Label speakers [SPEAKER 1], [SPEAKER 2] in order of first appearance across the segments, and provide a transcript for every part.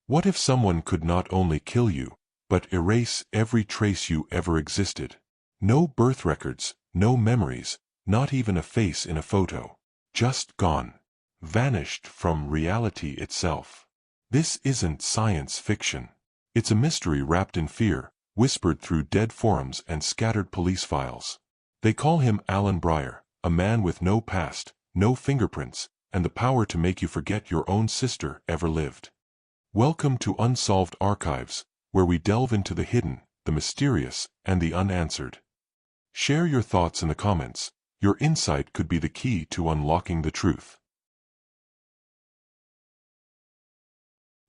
[SPEAKER 1] What if someone could not only kill you, but erase every trace you ever existed? No birth records, no memories, not even a face in a photo. Just gone. Vanished from reality itself. This isn't science fiction. It's a mystery wrapped in fear, whispered through dead forums and scattered police files. They call him Alan Breyer, a man with no past, no fingerprints, and the power to make you forget your own sister ever lived. Welcome to Unsolved Archives, where we delve into the hidden, the mysterious, and the unanswered. Share your thoughts in the comments. Your insight could be the key to unlocking the truth.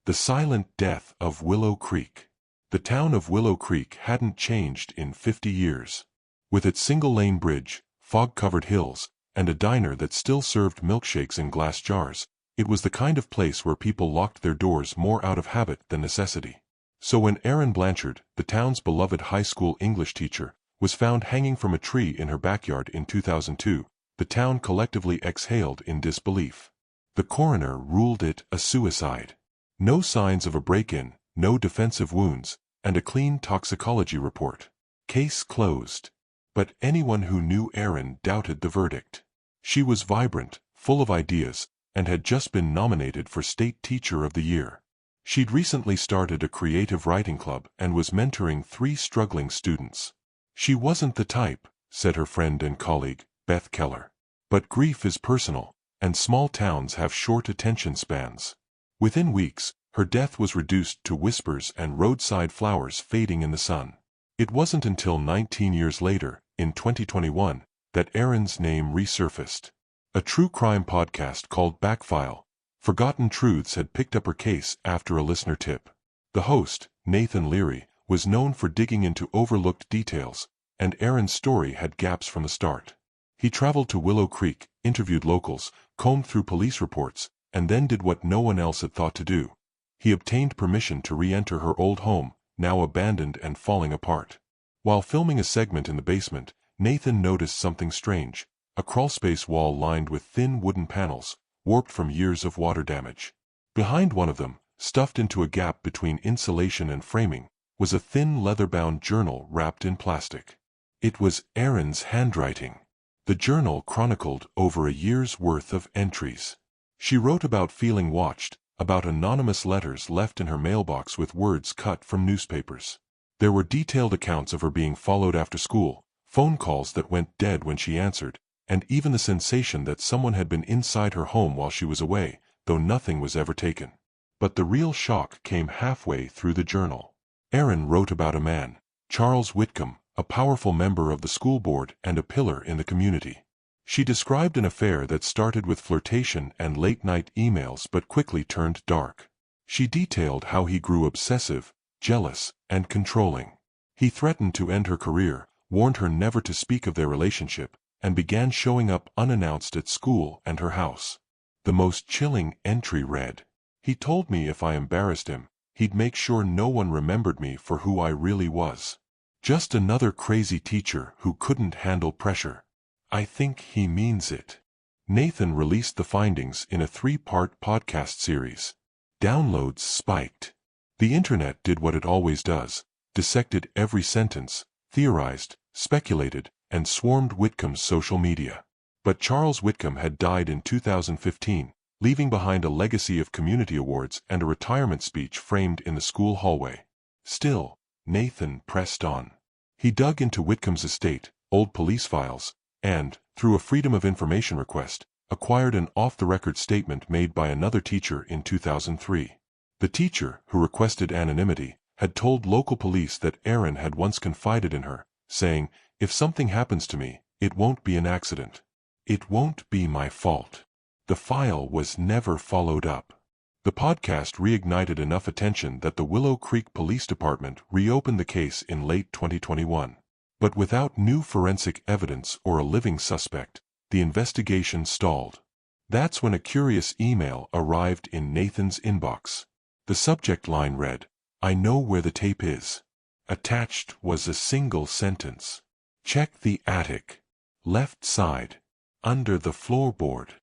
[SPEAKER 1] The silent death of Willow Creek. The town of Willow Creek hadn't changed in 50 years. With its single-lane bridge, fog-covered hills, and a diner that still served milkshakes in glass jars, it was the kind of place where people locked their doors more out of habit than necessity. So when Erin Blanchard, the town's beloved high school English teacher, was found hanging from a tree in her backyard in 2002, the town collectively exhaled in disbelief. The coroner ruled it a suicide. No signs of a break-in, no defensive wounds, and a clean toxicology report. Case closed. But anyone who knew Erin doubted the verdict. She was vibrant, full of ideas, and had just been nominated for State Teacher of the Year. She'd recently started a creative writing club and was mentoring 3 struggling students. She wasn't the type, said her friend and colleague, Beth Keller. But grief is personal, and small towns have short attention spans. Within weeks, her death was reduced to whispers and roadside flowers fading in the sun. It wasn't until 19 years later, in 2021, that Erin's name resurfaced. A true crime podcast called Backfile, Forgotten Truths had picked up her case after a listener tip. The host, Nathan Leary, was known for digging into overlooked details, and Erin's story had gaps from the start. He traveled to Willow Creek, interviewed locals, combed through police reports, and then did what no one else had thought to do. He obtained permission to re-enter her old home, now abandoned and falling apart. While filming a segment in the basement, Nathan noticed something strange, a crawlspace wall lined with thin wooden panels, warped from years of water damage. Behind one of them, stuffed into a gap between insulation and framing, was a thin leather-bound journal wrapped in plastic. It was Erin's handwriting. The journal chronicled over a year's worth of entries. She wrote about feeling watched, about anonymous letters left in her mailbox with words cut from newspapers. There were detailed accounts of her being followed after school, phone calls that went dead when she answered, and even the sensation that someone had been inside her home while she was away, though nothing was ever taken. But the real shock came halfway through the journal. Erin wrote about a man, Charles Whitcomb, a powerful member of the school board and a pillar in the community. She described an affair that started with flirtation and late-night emails but quickly turned dark. She detailed how he grew obsessive, jealous, and controlling. He threatened to end her career, warned her never to speak of their relationship, and began showing up unannounced at school and her house. The most chilling entry read, "He told me if I embarrassed him, he'd make sure no one remembered me for who I really was. Just another crazy teacher who couldn't handle pressure. I think he means it." Nathan released the findings in a 3-part podcast series. Downloads spiked. The internet did what it always does, dissected every sentence, theorized, speculated, and swarmed Whitcomb's social media. But Charles Whitcomb had died in 2015, leaving behind a legacy of community awards and a retirement speech framed in the school hallway. Still, Nathan pressed on. He dug into Whitcomb's estate, old police files, and, through a Freedom of Information request, acquired an off-the-record statement made by another teacher in 2003. The teacher, who requested anonymity, had told local police that Erin had once confided in her, saying, "If something happens to me, it won't be an accident. It won't be my fault." The file was never followed up. The podcast reignited enough attention that the Willow Creek Police Department reopened the case in late 2021. But without new forensic evidence or a living suspect, the investigation stalled. That's when a curious email arrived in Nathan's inbox. The subject line read, "I know where the tape is." Attached was a single sentence. "Check the attic. Left side. Under the floorboard."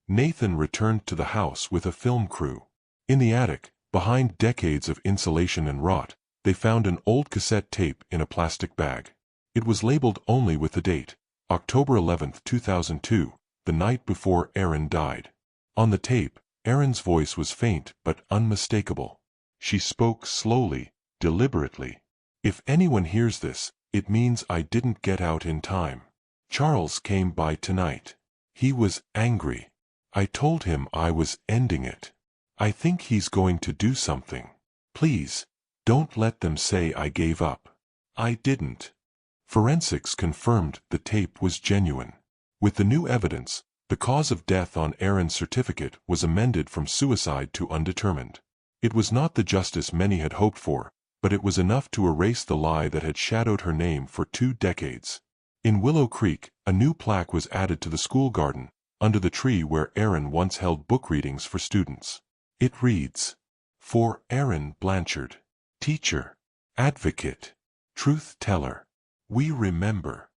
[SPEAKER 1] Nathan returned to the house with a film crew. In the attic, Behind decades of insulation and rot, they found an old cassette tape in a plastic bag. It was labeled only with the date, October 11, 2002, the night before Erin died. On the tape, Erin's voice was faint but unmistakable. She spoke slowly, deliberately. "If anyone hears this, it means I didn't get out in time. Charles came by tonight. He was angry. I told him I was ending it. I think he's going to do something. Please, don't let them say I gave up. I didn't." Forensics confirmed the tape was genuine. With the new evidence, the cause of death on Erin's certificate was amended from suicide to undetermined. It was not the justice many had hoped for, but it was enough to erase the lie that had shadowed her name for 2 decades. In Willow Creek, a new plaque was added to the school garden, under the tree where Erin once held book readings for students. It reads, "For Erin Blanchard, teacher, advocate, truth teller, we remember."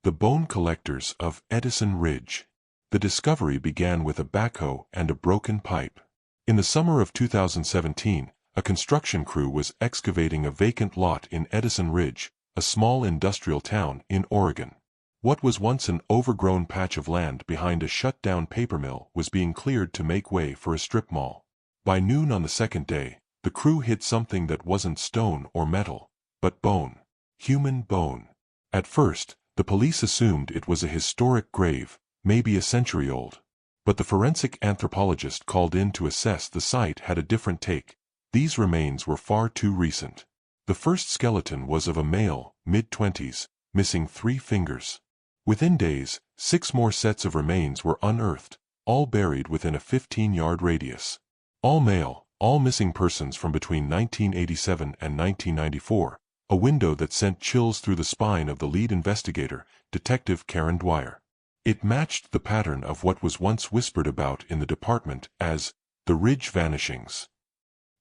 [SPEAKER 1] The Bone Collectors of Edison Ridge. The discovery began with a backhoe and a broken pipe. In the summer of 2017, a construction crew was excavating a vacant lot in Edison Ridge, a small industrial town in Oregon. What was once an overgrown patch of land behind a shut-down paper mill was being cleared to make way for a strip mall. By noon on the second day, the crew hit something that wasn't stone or metal, but bone. Human bone. At first, the police assumed it was a historic grave, maybe a century old. But the forensic anthropologist called in to assess the site had a different take. These remains were far too recent. The first skeleton was of a male, mid-20s, missing 3 fingers. Within days, 6 more sets of remains were unearthed, all buried within a 15-yard radius. All male, all missing persons from between 1987 and 1994, a window that sent chills through the spine of the lead investigator, Detective Karen Dwyer. It matched the pattern of what was once whispered about in the department as the Ridge vanishings.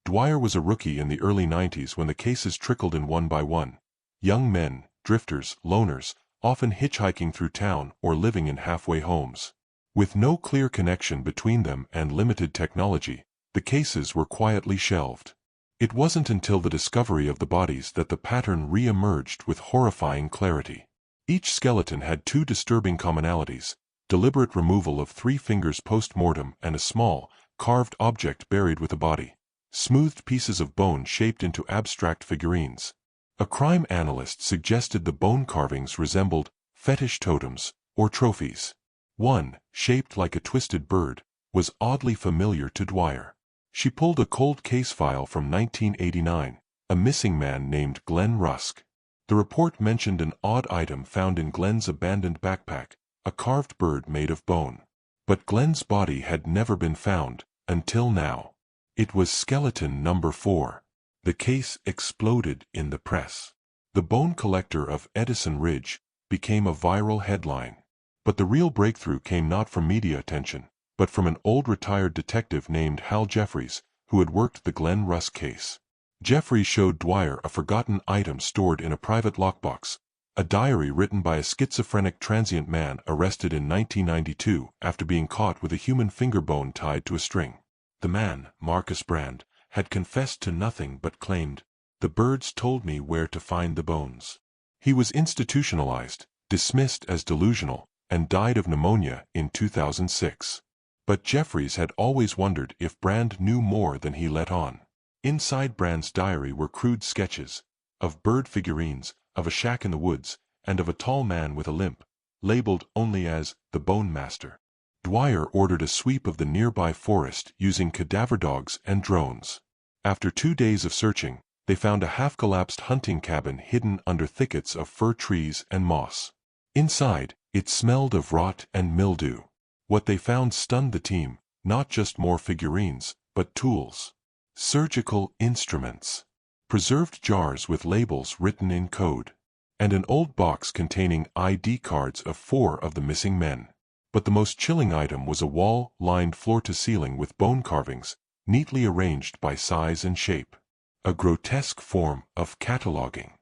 [SPEAKER 1] Dwyer was a rookie in the early 90s when the cases trickled in one by one. Young men, drifters, loners, often hitchhiking through town or living in halfway homes. With no clear connection between them and limited technology, the cases were quietly shelved. It wasn't until the discovery of the bodies that the pattern re-emerged with horrifying clarity. Each skeleton had 2 disturbing commonalities: deliberate removal of 3 fingers post-mortem and a small, carved object buried with the body. Smoothed pieces of bone shaped into abstract figurines. A crime analyst suggested the bone carvings resembled fetish totems or trophies. One, shaped like a twisted bird, was oddly familiar to Dwyer. She pulled a cold case file from 1989, a missing man named Glenn Rusk. The report mentioned an odd item found in Glenn's abandoned backpack, a carved bird made of bone. But Glenn's body had never been found, until now. It was skeleton number 4. The case exploded in the press. The Bone Collector of Edison Ridge became a viral headline. But the real breakthrough came not from media attention, but from an old retired detective named Hal Jeffries, who had worked the Glenn Rusk case. Jeffries showed Dwyer a forgotten item stored in a private lockbox, a diary written by a schizophrenic transient man arrested in 1992 after being caught with a human finger bone tied to a string. The man, Marcus Brand, had confessed to nothing but claimed, "The birds told me where to find the bones." He was institutionalized, dismissed as delusional, and died of pneumonia in 2006. But Jeffries had always wondered if Brand knew more than he let on. Inside Brand's diary were crude sketches of bird figurines, of a shack in the woods, and of a tall man with a limp, labeled only as the Bone Master. Dwyer ordered a sweep of the nearby forest using cadaver dogs and drones. After 2 days of searching, they found a half-collapsed hunting cabin hidden under thickets of fir trees and moss. Inside, it smelled of rot and mildew. What they found stunned the team, not just more figurines, but tools. Surgical instruments. Preserved jars with labels written in code. And an old box containing ID cards of 4 of the missing men. But the most chilling item was a wall lined floor to ceiling with bone carvings, neatly arranged by size and shape. A grotesque form of cataloging.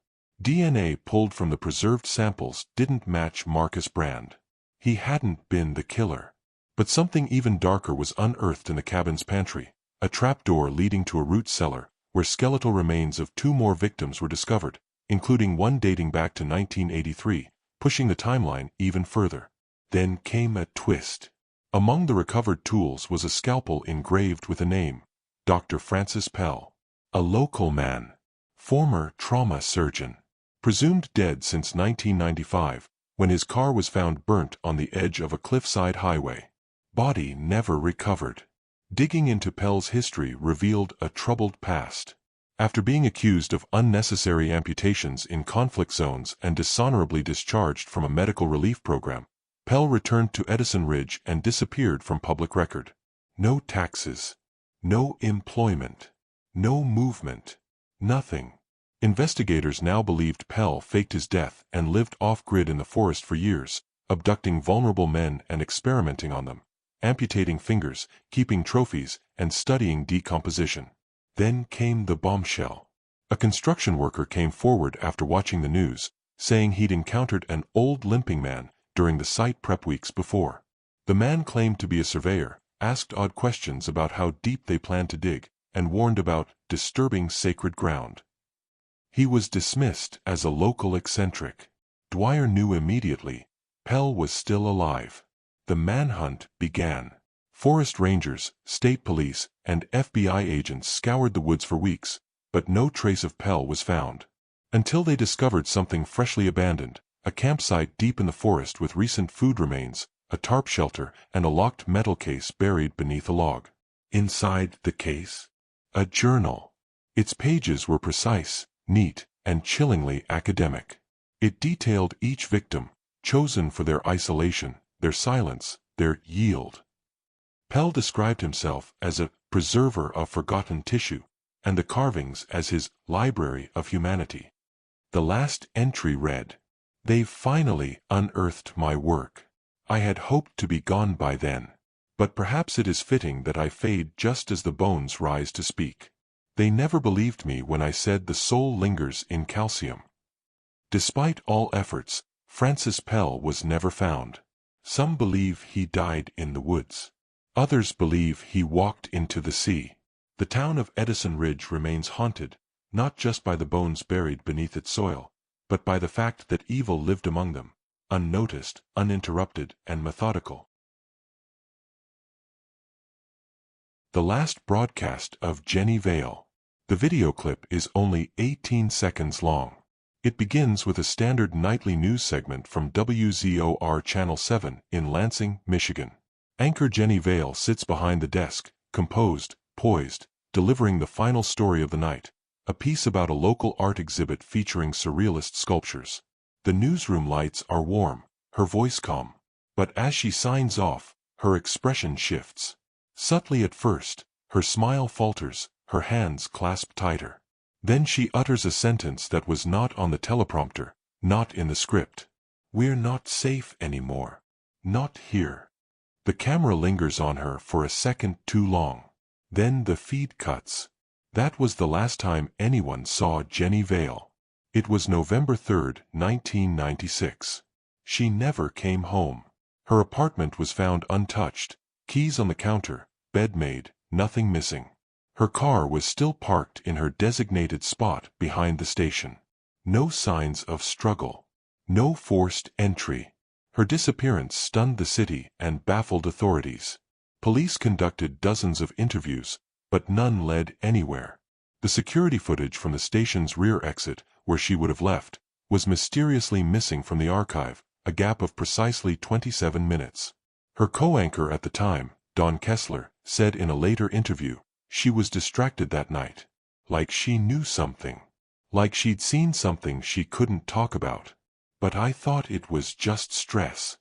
[SPEAKER 1] DNA pulled from the preserved samples didn't match Marcus Brand. He hadn't been the killer. But something even darker was unearthed in the cabin's pantry, a trapdoor leading to a root cellar, where skeletal remains of 2 more victims were discovered, including one dating back to 1983, pushing the timeline even further. Then came a twist. Among the recovered tools was a scalpel engraved with a name, Dr. Francis Pell, a local man, former trauma surgeon, presumed dead since 1995, when his car was found burnt on the edge of a cliffside highway. Body never recovered. Digging into Pell's history revealed a troubled past. After being accused of unnecessary amputations in conflict zones and dishonorably discharged from a medical relief program, Pell returned to Edison Ridge and disappeared from public record. No taxes. No employment. No movement. Nothing. Investigators now believed Pell faked his death and lived off-grid in the forest for years, abducting vulnerable men and experimenting on them, amputating fingers, keeping trophies, and studying decomposition. Then came the bombshell. A construction worker came forward after watching the news, saying he'd encountered an old limping man during the site prep weeks before. The man claimed to be a surveyor, asked odd questions about how deep they planned to dig, and warned about disturbing sacred ground. He was dismissed as a local eccentric. Dwyer knew immediately Pell was still alive. The manhunt began. Forest rangers, state police, and FBI agents scoured the woods for weeks, but no trace of Pell was found. Until they discovered something freshly abandoned, a campsite deep in the forest with recent food remains, a tarp shelter, and a locked metal case buried beneath a log. Inside the case, a journal. Its pages were precise, neat, and chillingly academic. It detailed each victim, chosen for their isolation, their silence, their yield. Pell described himself as a preserver of forgotten tissue, and the carvings as his library of humanity. The last entry read, "They've finally unearthed my work. I had hoped to be gone by then. But perhaps it is fitting that I fade just as the bones rise to speak. They never believed me when I said the soul lingers in calcium." Despite all efforts, Francis Pell was never found. Some believe he died in the woods. Others believe he walked into the sea. The town of Edison Ridge remains haunted, not just by the bones buried beneath its soil, but by the fact that evil lived among them, unnoticed, uninterrupted, and methodical. The last broadcast of Jenny Vale. The video clip is only 18 seconds long. It begins with a standard nightly news segment from WZOR Channel 7 in Lansing, Michigan. Anchor Jenny Vale sits behind the desk, composed, poised, delivering the final story of the night, a piece about a local art exhibit featuring surrealist sculptures. The newsroom lights are warm, her voice calm. But as she signs off, her expression shifts. Subtly at first, her smile falters, her hands clasp tighter. Then she utters a sentence that was not on the teleprompter, not in the script. "We're not safe anymore. Not here." The camera lingers on her for a second too long. Then the feed cuts. That was the last time anyone saw Jenny Vale. It was November 3, 1996. She never came home. Her apartment was found untouched, keys on the counter, bed made, nothing missing. Her car was still parked in her designated spot behind the station. No signs of struggle. No forced entry. Her disappearance stunned the city and baffled authorities. Police conducted dozens of interviews, but none led anywhere. The security footage from the station's rear exit, where she would have left, was mysteriously missing from the archive, a gap of precisely 27 minutes. Her co-anchor at the time, Don Kessler, said in a later interview, she was distracted that night. Like she knew something. Like she'd seen something she couldn't talk about. But I thought it was just stress.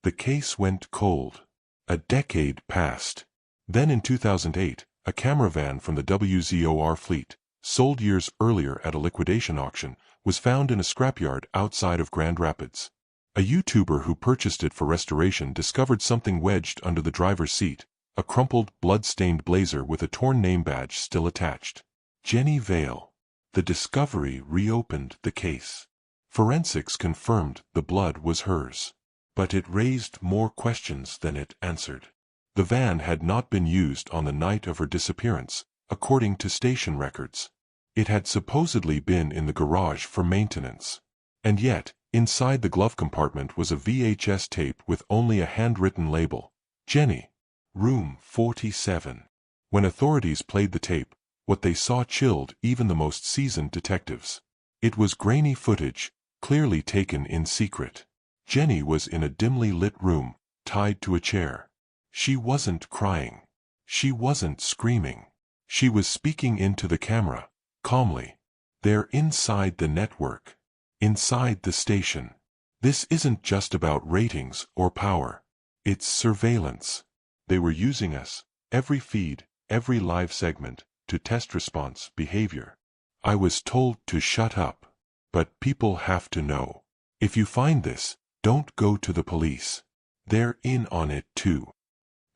[SPEAKER 1] The case went cold. A decade passed. Then in 2008, a camera van from the WZOR fleet, sold years earlier at a liquidation auction, was found in a scrapyard outside of Grand Rapids. A YouTuber who purchased it for restoration discovered something wedged under the driver's seat, a crumpled, blood-stained blazer with a torn name badge still attached. Jenny Vale. The discovery reopened the case. Forensics confirmed the blood was hers. but it raised more questions than it answered. The van had not been used on the night of her disappearance, according to station records. It had supposedly been in the garage for maintenance. And yet, inside the glove compartment was a VHS tape with only a handwritten label, Jenny, Room 47. When authorities played the tape, what they saw chilled even the most seasoned detectives. It was grainy footage, clearly taken in secret. Jenny was in a dimly lit room, tied to a chair. She wasn't crying. She wasn't screaming. She was speaking into the camera, calmly. They're inside the network. Inside the station. This isn't just about ratings or power. It's surveillance. They were using us, every feed, every live segment, to test response behavior. I was told to shut up. But people have to know. If you find this, don't go to the police. They're in on it too.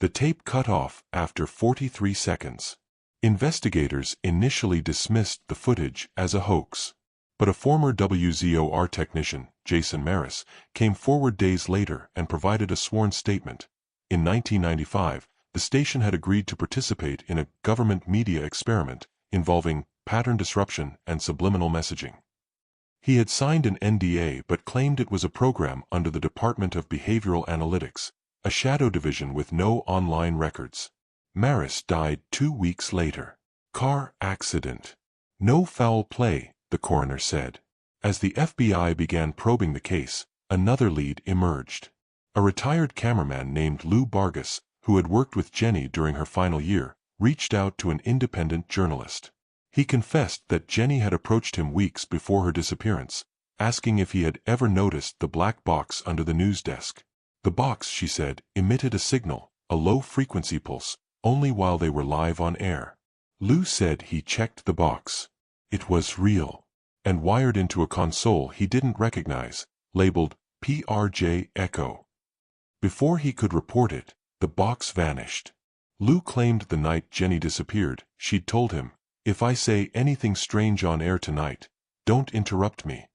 [SPEAKER 1] The tape cut off after 43 seconds. Investigators initially dismissed the footage as a hoax. But a former WZOR technician, Jason Maris, came forward days later and provided a sworn statement. In 1995, the station had agreed to participate in a government media experiment involving pattern disruption and subliminal messaging. He had signed an NDA but claimed it was a program under the Department of Behavioral Analytics, a shadow division with no online records. Maris died 2 weeks later. Car accident. No foul play, the coroner said. As the FBI began probing the case, another lead emerged. A retired cameraman named Lou Vargas, who had worked with Jenny during her final year, reached out to an independent journalist. He confessed that Jenny had approached him weeks before her disappearance, asking if he had ever noticed the black box under the news desk. The box, she said, emitted a signal, a low-frequency pulse, only while they were live on air. Lou said he checked the box. It was real, and wired into a console he didn't recognize, labeled PRJ Echo. Before he could report it, the box vanished. Lou claimed the night Jenny disappeared, she'd told him, "If I say anything strange on air tonight, don't interrupt me."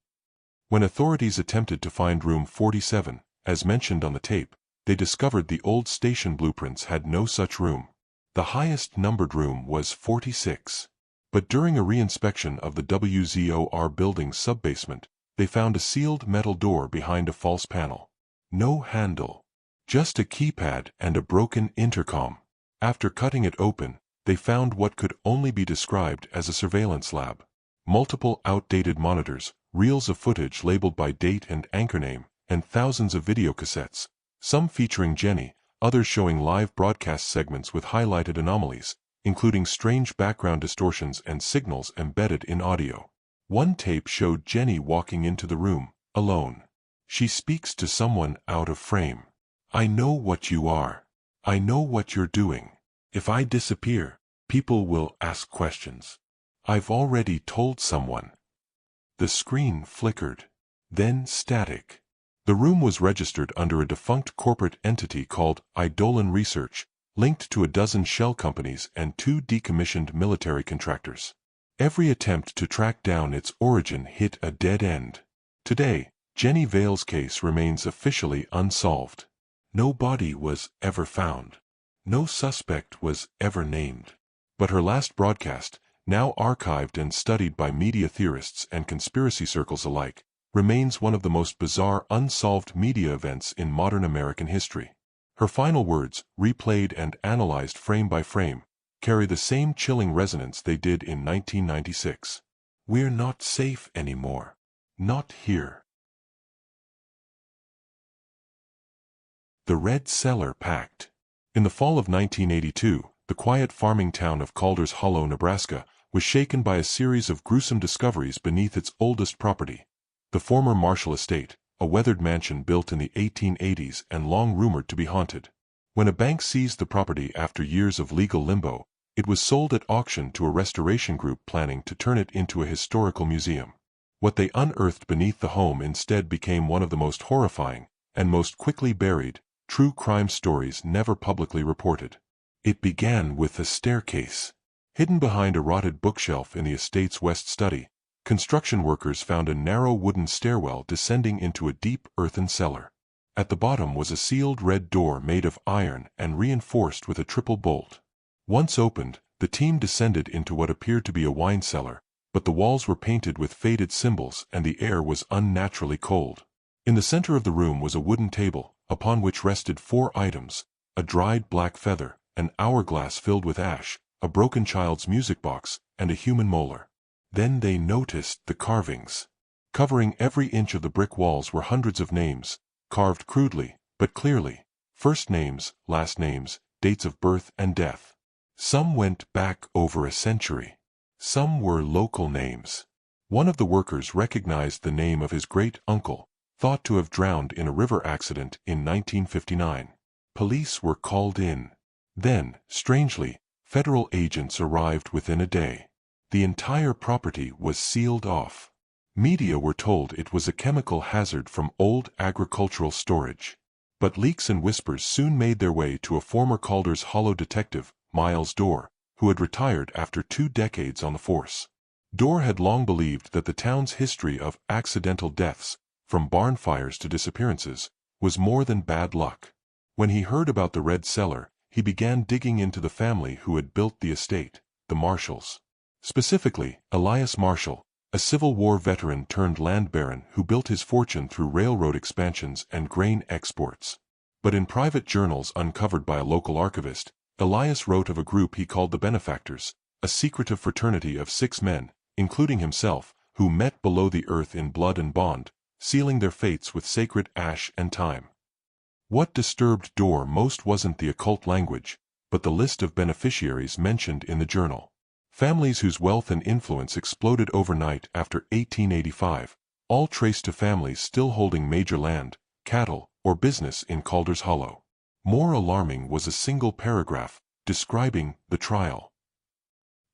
[SPEAKER 1] When authorities attempted to find room 47, as mentioned on the tape, they discovered the old station blueprints had no such room. The highest numbered room was 46. But during a reinspection of the WZOR building's subbasement, they found a sealed metal door behind a false panel. No handle. Just a keypad and a broken intercom. After cutting it open, they found what could only be described as a surveillance lab. Multiple outdated monitors, reels of footage labeled by date and anchor name, and thousands of videocassettes, some featuring Jenny, others showing live broadcast segments with highlighted anomalies, including strange background distortions and signals embedded in audio. One tape showed Jenny walking into the room, alone. She speaks to someone out of frame. "I know what you are. I know what you're doing. If I disappear, people will ask questions. I've already told someone." The screen flickered. Then static. The room was registered under a defunct corporate entity called Eidolon Research, linked to a dozen shell companies and 2 decommissioned military contractors. Every attempt to track down its origin hit a dead end. Today, Jenny Vale's case remains officially unsolved. No body was ever found. No suspect was ever named. But her last broadcast, now archived and studied by media theorists and conspiracy circles alike, remains one of the most bizarre unsolved media events in modern American history. Her final words, replayed and analyzed frame by frame, carry the same chilling resonance they did in 1996. "We're not safe anymore. Not here." The Red Cellar Pact. In the fall of 1982, the quiet farming town of Calder's Hollow, Nebraska, was shaken by a series of gruesome discoveries beneath its oldest property, the former Marshall Estate, a weathered mansion built in the 1880s and long rumored to be haunted. When a bank seized the property after years of legal limbo, it was sold at auction to a restoration group planning to turn it into a historical museum. What they unearthed beneath the home instead became one of the most horrifying, and most quickly buried, true crime stories never publicly reported. It began with a staircase. Hidden behind a rotted bookshelf in the estate's west study, construction workers found a narrow wooden stairwell descending into a deep earthen cellar. At the bottom was a sealed red door made of iron and reinforced with a triple bolt. Once opened, the team descended into what appeared to be a wine cellar, but the walls were painted with faded symbols and the air was unnaturally cold. In the center of the room was a wooden table, upon which rested 4 items: a dried black feather, an hourglass filled with ash, a broken child's music box, and a human molar. Then they noticed the carvings. Covering every inch of the brick walls were hundreds of names, carved crudely, but clearly. First names, last names, dates of birth and death. Some went back over a century. Some were local names. One of the workers recognized the name of his great-uncle, thought to have drowned in a river accident in 1959. Police were called in. Then, strangely, federal agents arrived within a day. The entire property was sealed off. Media were told it was a chemical hazard from old agricultural storage. But leaks and whispers soon made their way to a former Calder's Hollow detective, Miles Dorr, who had retired after 2 decades on the force. Dorr had long believed that the town's history of accidental deaths, from barn fires to disappearances, was more than bad luck. When he heard about the Red Cellar, he began digging into the family who had built the estate, the Marshalls. Specifically, Elias Marshall, a Civil War veteran turned land baron who built his fortune through railroad expansions and grain exports. But in private journals uncovered by a local archivist, Elias wrote of a group he called the Benefactors, a secretive fraternity of 6 men, including himself, who met below the earth in blood and bond, sealing their fates with sacred ash and time. What disturbed Dorr most wasn't the occult language, but the list of beneficiaries mentioned in the journal. Families whose wealth and influence exploded overnight after 1885, all traced to families still holding major land, cattle, or business in Calder's Hollow. More alarming was a single paragraph, describing the trial.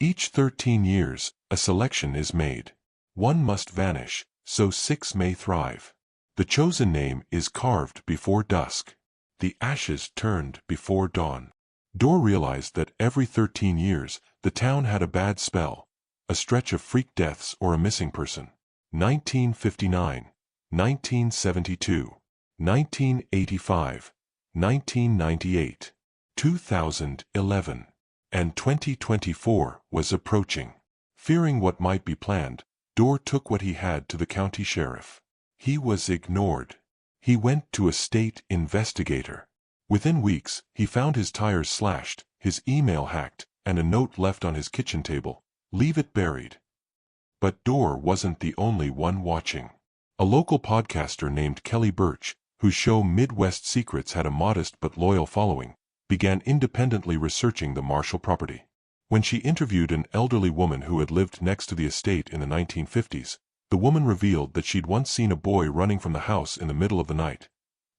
[SPEAKER 1] Each 13 years, a selection is made. One must vanish, so 6 may thrive. The chosen name is carved before dusk. The ashes turned before dawn. Dorr realized that every 13 years, the town had a bad spell, a stretch of freak deaths or a missing person. 1959, 1972, 1985, 1998, 2011, and 2024 was approaching. Fearing what might be planned, Dorr took what he had to the county sheriff. He was ignored. He went to a state investigator. Within weeks, he found his tires slashed, his email hacked, and a note left on his kitchen table: "Leave it buried." But Dorr wasn't the only one watching. A local podcaster named Kelly Birch, whose show Midwest Secrets had a modest but loyal following, began independently researching the Marshall property. When she interviewed an elderly woman who had lived next to the estate in the 1950s, the woman revealed that she'd once seen a boy running from the house in the middle of the night,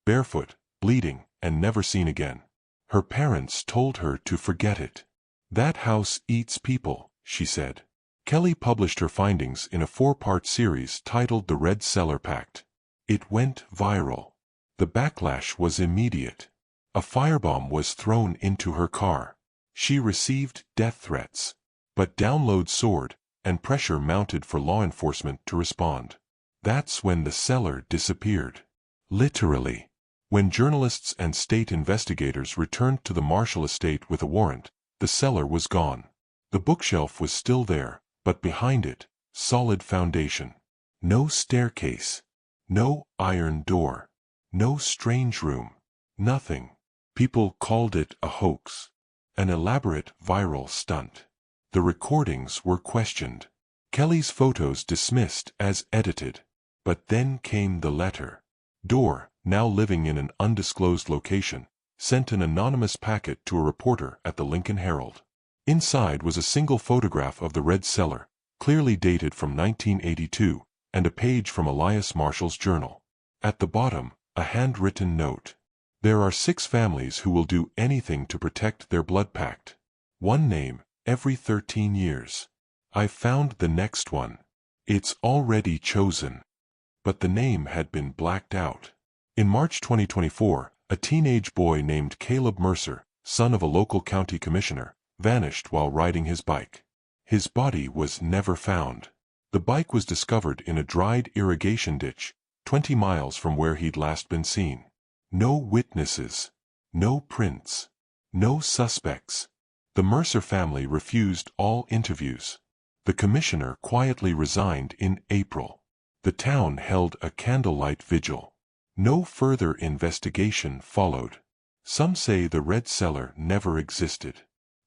[SPEAKER 1] barefoot, bleeding, and never seen again. Her parents told her to forget it. "That house eats people," she said. Kelly published her findings in a 4-part series titled The Red Cellar Pact. It went viral. The backlash was immediate. A firebomb was thrown into her car. She received death threats. But downloads soared, and pressure mounted for law enforcement to respond. That's when the cellar disappeared. Literally. When journalists and state investigators returned to the Marshall estate with a warrant, the cellar was gone. The bookshelf was still there, but behind it, solid foundation. No staircase. No iron door. No strange room. Nothing. People called it a hoax. An elaborate viral stunt. The recordings were questioned. Kelly's photos dismissed as edited. But then came the letter. Dorr, now living in an undisclosed location, sent an anonymous packet to a reporter at the Lincoln Herald. Inside was a single photograph of the Red Cellar, clearly dated from 1982, and a page from Elias Marshall's journal. At the bottom, a handwritten note. "There are 6 families who will do anything to protect their blood pact. One name, every 13 years. I found the next one. It's already chosen." But the name had been blacked out. In March 2024, a teenage boy named Caleb Mercer, son of a local county commissioner, vanished while riding his bike. His body was never found. The bike was discovered in a dried irrigation ditch, 20 miles from where he'd last been seen. No witnesses. No prints. No suspects. The Mercer family refused all interviews. The commissioner quietly resigned in April. The town held a candlelight vigil. No further investigation followed. Some say the Red Cellar never existed.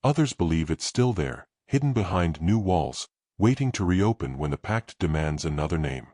[SPEAKER 1] Others believe it's still there, hidden behind new walls, waiting to reopen when the pact demands another name.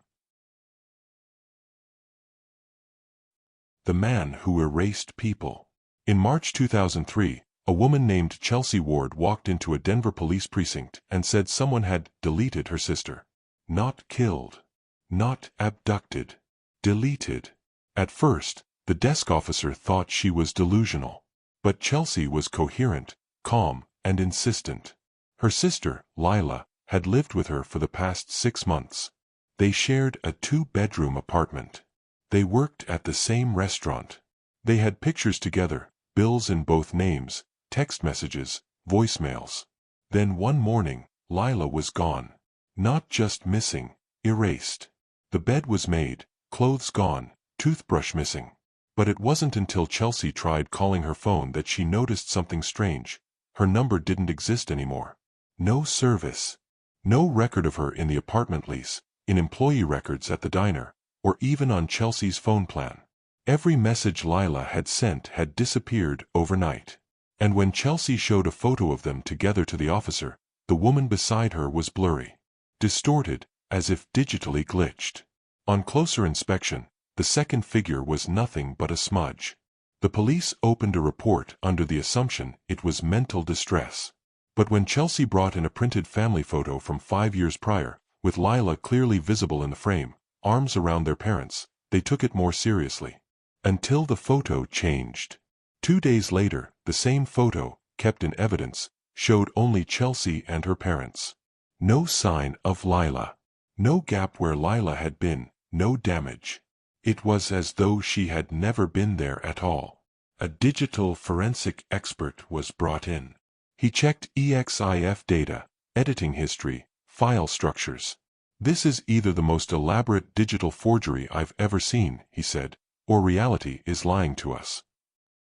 [SPEAKER 1] The man who erased people. In March 2003, a woman named Chelsea Ward walked into a Denver police precinct and said someone had deleted her sister. Not killed. Not abducted. Deleted. At first, the desk officer thought she was delusional. But Chelsea was coherent, calm, and insistent. Her sister, Lila, had lived with her for the past 6 months. They shared a 2-bedroom apartment. They worked at the same restaurant. They had pictures together, bills in both names, text messages, voicemails. Then one morning, Lila was gone. Not just missing, erased. The bed was made, clothes gone, toothbrush missing. But it wasn't until Chelsea tried calling her phone that she noticed something strange. Her number didn't exist anymore. No service. No record of her in the apartment lease, in employee records at the diner, or even on Chelsea's phone plan. Every message Lila had sent had disappeared overnight. And when Chelsea showed a photo of them together to the officer, the woman beside her was blurry. Distorted, as if digitally glitched. On closer inspection, the second figure was nothing but a smudge. The police opened a report under the assumption it was mental distress. But when Chelsea brought in a printed family photo from 5 years prior, with Lila clearly visible in the frame, arms around their parents, they took it more seriously. Until the photo changed. 2 days later, the same photo, kept in evidence, showed only Chelsea and her parents. No sign of Lila. No gap where Lila had been, no damage. It was as though she had never been there at all. A digital forensic expert was brought in. He checked EXIF data, editing history, file structures. "This is either the most elaborate digital forgery I've ever seen," he said, "or reality is lying to us."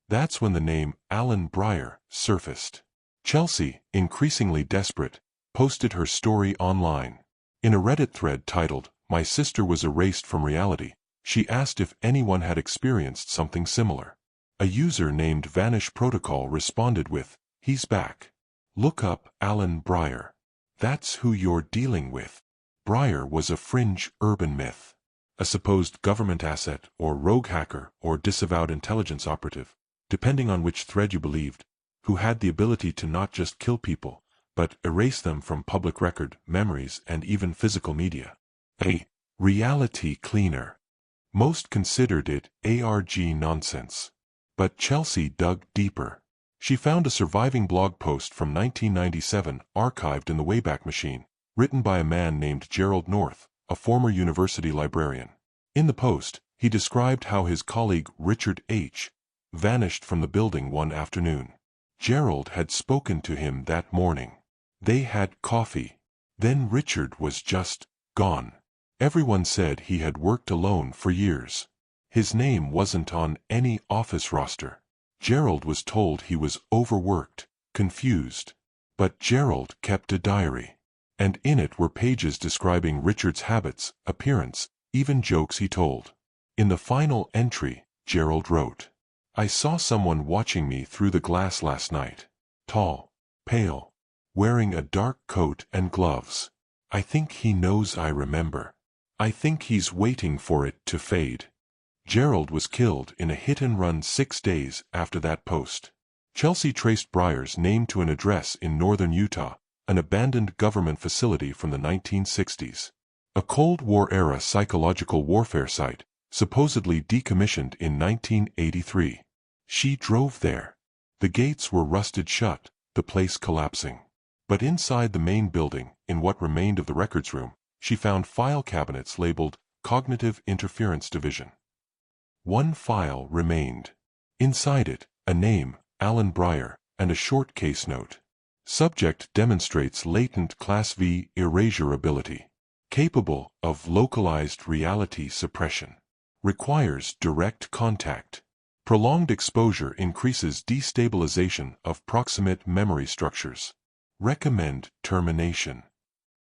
[SPEAKER 1] That's when the name Alan Breyer surfaced. Chelsea, increasingly desperate, posted her story online. In a Reddit thread titled, "My Sister Was Erased from Reality," she asked if anyone had experienced something similar. A user named Vanish Protocol responded with, "He's back. Look up Alan Breyer. That's who you're dealing with." Breyer was a fringe urban myth. A supposed government asset or rogue hacker or disavowed intelligence operative, depending on which thread you believed, who had the ability to not just kill people, but erase them from public record, memories, and even physical media. A reality cleaner. Most considered it ARG nonsense. But Chelsea dug deeper. She found a surviving blog post from 1997 archived in the Wayback Machine, written by a man named Gerald North, a former university librarian. In the post, he described how his colleague Richard H. vanished from the building one afternoon. Gerald had spoken to him that morning. They had coffee. Then Richard was just gone. Everyone said he had worked alone for years. His name wasn't on any office roster. Gerald was told he was overworked, confused. But Gerald kept a diary. And in it were pages describing Richard's habits, appearance, even jokes he told. In the final entry, Gerald wrote, "I saw someone watching me through the glass last night. Tall, pale, wearing a dark coat and gloves. I think he knows I remember. I think he's waiting for it to fade." Gerald was killed in a hit-and-run 6 days after that post. Chelsea traced Breyer's name to an address in northern Utah, an abandoned government facility from the 1960s. A Cold War-era psychological warfare site, supposedly decommissioned in 1983. She drove there. The gates were rusted shut, the place collapsing. But inside the main building, in what remained of the records room, she found file cabinets labeled Cognitive Interference Division. One file remained. Inside it, a name, Alan Breyer, and a short case note. Subject demonstrates latent Class V erasure ability. Capable of localized reality suppression. Requires direct contact. Prolonged exposure increases destabilization of proximate memory structures. Recommend termination.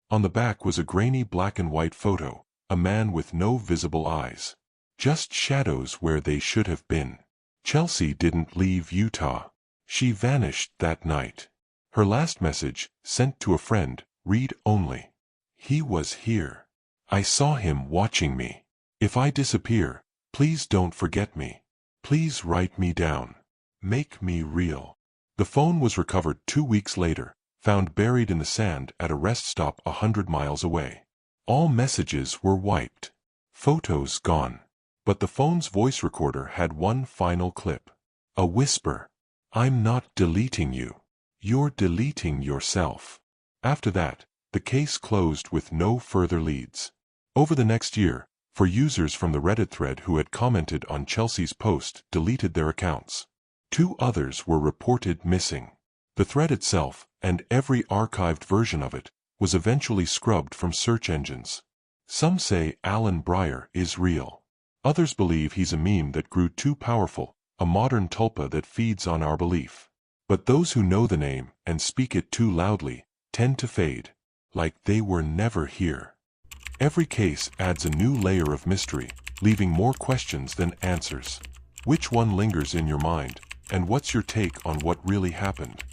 [SPEAKER 1] On the back was a grainy black and white photo, a man with no visible eyes. Just shadows where they should have been. Chelsea didn't leave Utah. She vanished that night. Her last message, sent to a friend, read only. He was here. I saw him watching me. If I disappear, please don't forget me. Please write me down. Make me real. The phone was recovered 2 weeks later, found buried in the sand at a rest stop 100 miles away. All messages were wiped. Photos gone. But the phone's voice recorder had one final clip. A whisper. I'm not deleting you. You're deleting yourself. After that, the case closed with no further leads. Over the next year, users from the Reddit thread who had commented on Chelsea's post deleted their accounts. 2 others were reported missing. The thread itself, and every archived version of it, was eventually scrubbed from search engines. Some say Alan Breyer is real. Others believe he's a meme that grew too powerful, a modern tulpa that feeds on our belief. But those who know the name and speak it too loudly tend to fade, like they were never here. Every case adds a new layer of mystery, leaving more questions than answers. Which one lingers in your mind, and what's your take on what really happened?